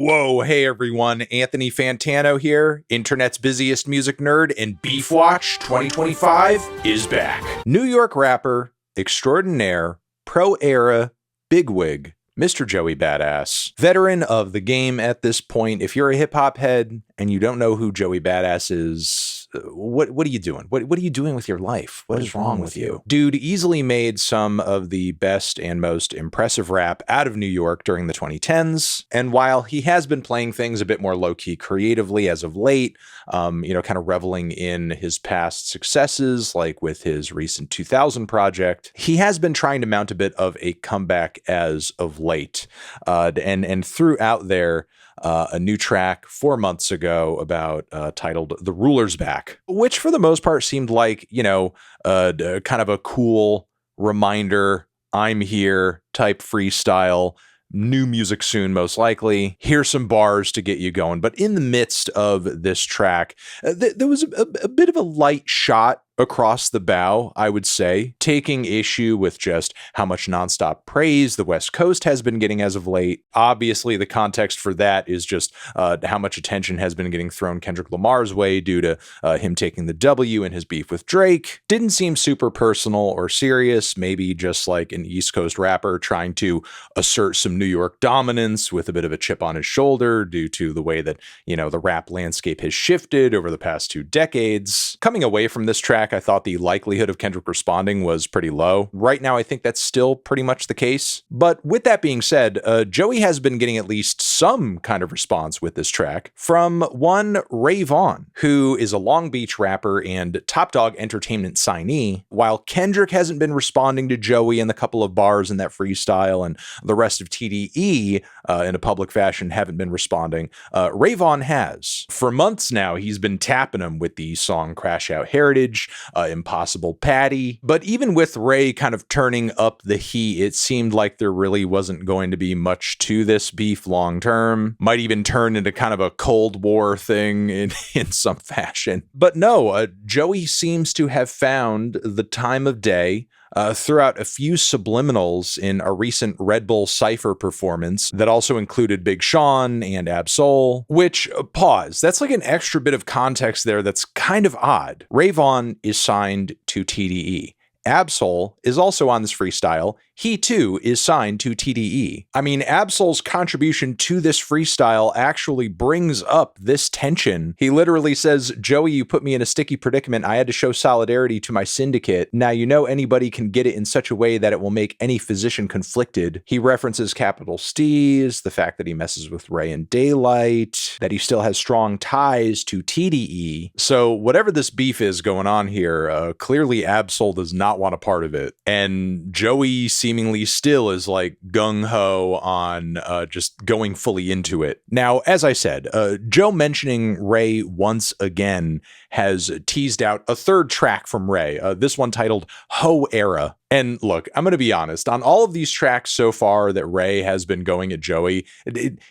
Whoa, hey everyone, Anthony Fantano here, internet's busiest music nerd, and Beef Watch 2025 is back. New York rapper, extraordinaire, pro-era, bigwig, Mr. Joey Badass. Veteran of the game at this point. If you're a hip-hop head and you don't know who Joey Badass is, what are you doing? What are you doing with your life? What is wrong with you? Dude easily made some of the best and most impressive rap out of New York during the 2010s. And while he has been playing things a bit more low-key creatively as of late, kind of reveling in his past successes, like with his recent 2000 project, he has been trying to mount a bit of a comeback as of late. And threw out there a new track 4 months ago about titled The Ruler's Back, which for the most part seemed like, kind of a cool reminder, I'm here type freestyle. New music soon, most likely. Here's some bars to get you going. But in the midst of this track, there was a bit of a light shot across the bow, I would say, taking issue with just how much nonstop praise the West Coast has been getting as of late. Obviously, the context for that is just how much attention has been getting thrown Kendrick Lamar's way due to him taking the W in his beef with Drake. Didn't seem super personal or serious, maybe just like an East Coast rapper trying to assert some New York dominance with a bit of a chip on his shoulder due to the way that, the rap landscape has shifted over the past 2 decades. Coming away from this track, I thought the likelihood of Kendrick responding was pretty low. Right now, I think that's still pretty much the case. But with that being said, Joey has been getting at least some kind of response with this track from one Ray Vaughn, who is a Long Beach rapper and Top Dog Entertainment signee. While Kendrick hasn't been responding to Joey in the couple of bars in that freestyle, and the rest of TDE in a public fashion haven't been responding, Ray Vaughn has. For months now, he's been tapping him with the song Crash Out Heritage, Impossible Patty. But even with Ray kind of turning up the heat, it seemed like there really wasn't going to be much to this beef long term. Might even turn into kind of a Cold War thing in some fashion. But no, Joey seems to have found the time of day, threw out a few subliminals in a recent Red Bull Cypher performance that also included Big Sean and Ab-Soul, which, pause, that's like an extra bit of context there that's kind of odd. Ray Vaughn is signed to TDE. Ab-Soul is also on this freestyle. He too is signed to TDE. I mean, Ab-Soul's contribution to this freestyle actually brings up this tension. He literally says, Joey, you put me in a sticky predicament. I had to show solidarity to my syndicate. Now, anybody can get it in such a way that it will make any physician conflicted. He references capital Steez, the fact that he messes with Ray and Daylight, that he still has strong ties to TDE. So whatever this beef is going on here, clearly Ab-Soul does not want a part of it. And Joey seemingly still is like gung-ho on just going fully into it. Now, as I said, Joe mentioning Ray once again has teased out a third track from Ray, this one titled Ho Era. And look, I'm going to be honest, on all of these tracks so far that Ray has been going at Joey,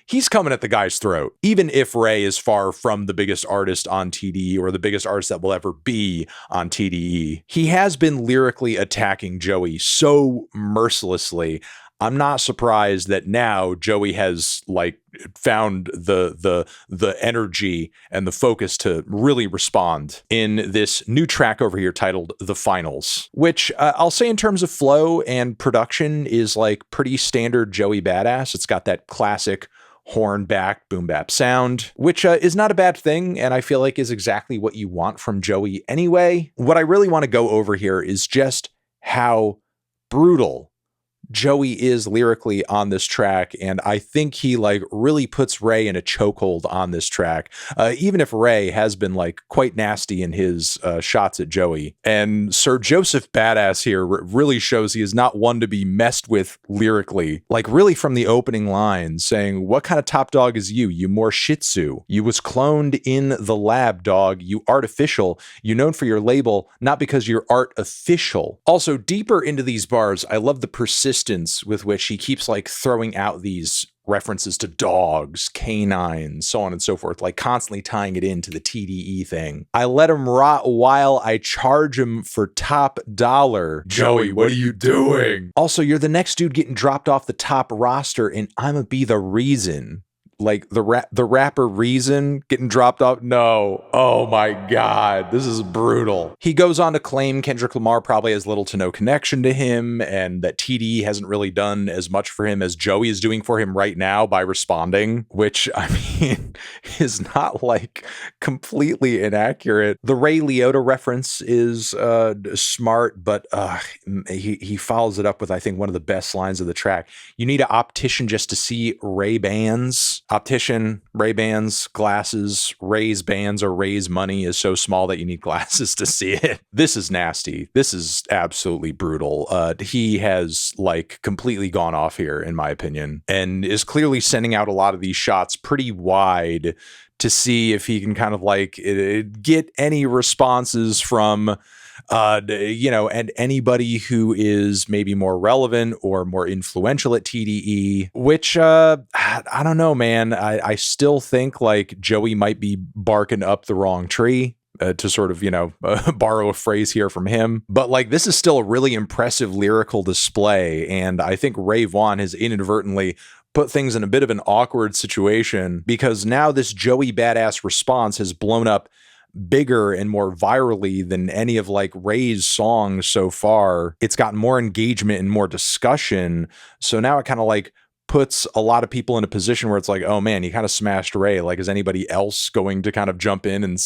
he's coming at the guy's throat. Even if Ray is far from the biggest artist on TDE or the biggest artist that will ever be on TDE, he has been lyrically attacking Joey so mercilessly. I'm not surprised that now Joey has found the energy and the focus to really respond in this new track over here titled The Finals, which I'll say in terms of flow and production is pretty standard Joey Badass. It's got that classic horn back boom bap sound, which is not a bad thing, and I feel like is exactly what you want from Joey anyway. What I really want to go over here is just how brutal Joey is lyrically on this track, and I think he really puts Ray in a chokehold on this track, even if Ray has been quite nasty in his shots at Joey. And Sir Joseph Badass here really shows he is not one to be messed with lyrically, really from the opening line saying, what kind of top dog is you? You more shih tzu. You was cloned in the lab, dog. You artificial. You known for your label, not because you're art official. Also, deeper into these bars, I love the persistence with which he keeps throwing out these references to dogs, canines, so on and so forth, constantly tying it into the TDE thing. I let him rot while I charge him for top dollar. Joey, what are you doing? Also, you're the next dude getting dropped off the top roster, and I'ma be the reason. like the rapper Reason getting dropped off. No. Oh my God. This is brutal. He goes on to claim Kendrick Lamar probably has little to no connection to him and that TDE hasn't really done as much for him as Joey is doing for him right now by responding, which I mean is not like completely inaccurate. The Ray Liotta reference is smart, but he follows it up with, I think, one of the best lines of the track. You need an optician just to see Ray-Bans. Optician, Ray-Bans, glasses, Ray's bands or Ray's money is so small that you need glasses to see it. This is nasty. This is absolutely brutal. He has like completely gone off here, in my opinion, and is clearly sending out a lot of these shots pretty wide to see if he can kind of like get any responses from and anybody who is maybe more relevant or more influential at TDE, which I don't know, man. I still think like Joey might be barking up the wrong tree. To sort of, borrow a phrase here from him. But like, this is still a really impressive lyrical display. And I think Ray Vaughn has inadvertently put things in a bit of an awkward situation because now this Joey Badass response has blown up bigger and more virally than any of like Ray's songs so far. It's gotten more engagement and more discussion. So now it kind of like puts a lot of people in a position where it's like, oh man, you kind of smashed Ray. Like, is anybody else going to kind of jump in and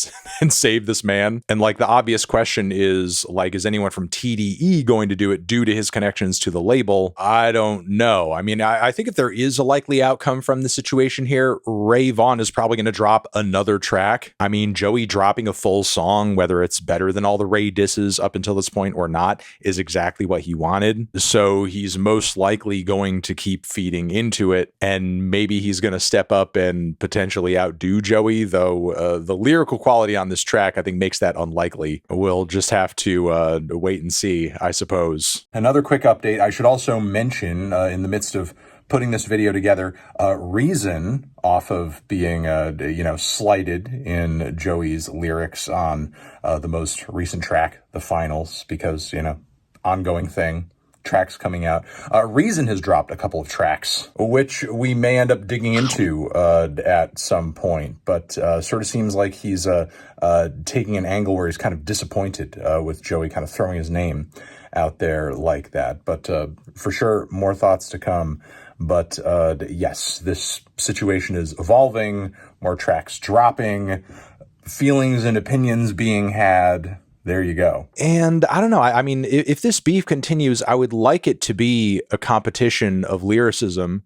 save this man? And like the obvious question is like, is anyone from TDE going to do it due to his connections to the label? I don't know. I mean, I think if there is a likely outcome from the situation here, Ray Vaughn is probably going to drop another track. I mean, Joey dropping a full song, whether it's better than all the Ray disses up until this point or not, is exactly what he wanted. So he's most likely going to keep feeding into it, and maybe he's going to step up and potentially outdo Joey, though the lyrical quality on this track I think makes that unlikely. We'll just have to wait and see, I suppose. Another quick update I should also mention in the midst of putting this video together, Reason, off of being slighted in Joey's lyrics on the most recent track, The Finals, because ongoing thing, tracks coming out. Reason has dropped a couple of tracks, which we may end up digging into at some point, but sort of seems like he's taking an angle where he's kind of disappointed with Joey kind of throwing his name out there like that. But for sure, more thoughts to come. But yes, this situation is evolving, more tracks dropping, feelings and opinions being had. There you go. And I don't know. I mean, if this beef continues, I would like it to be a competition of lyricism,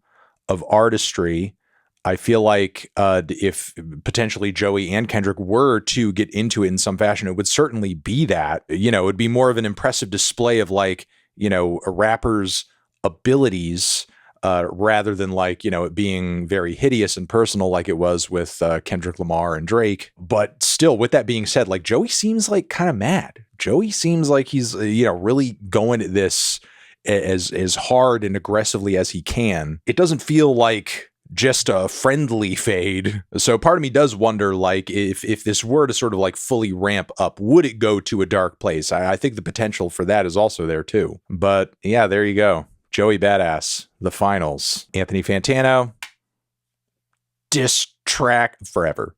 of artistry. I feel like if potentially Joey and Kendrick were to get into it in some fashion, it would certainly be that. It would be more of an impressive display of like, a rapper's abilities rather than like, it being very hideous and personal like it was with Kendrick Lamar and Drake. But still, with that being said, like Joey seems like kind of mad. Joey seems like he's, really going at this as hard and aggressively as he can. It doesn't feel like just a friendly fade. So part of me does wonder, like, if this were to sort of like fully ramp up, would it go to a dark place? I think the potential for that is also there too. But yeah, there you go. Joey Badass, The Finals. Anthony Fantano, diss track forever.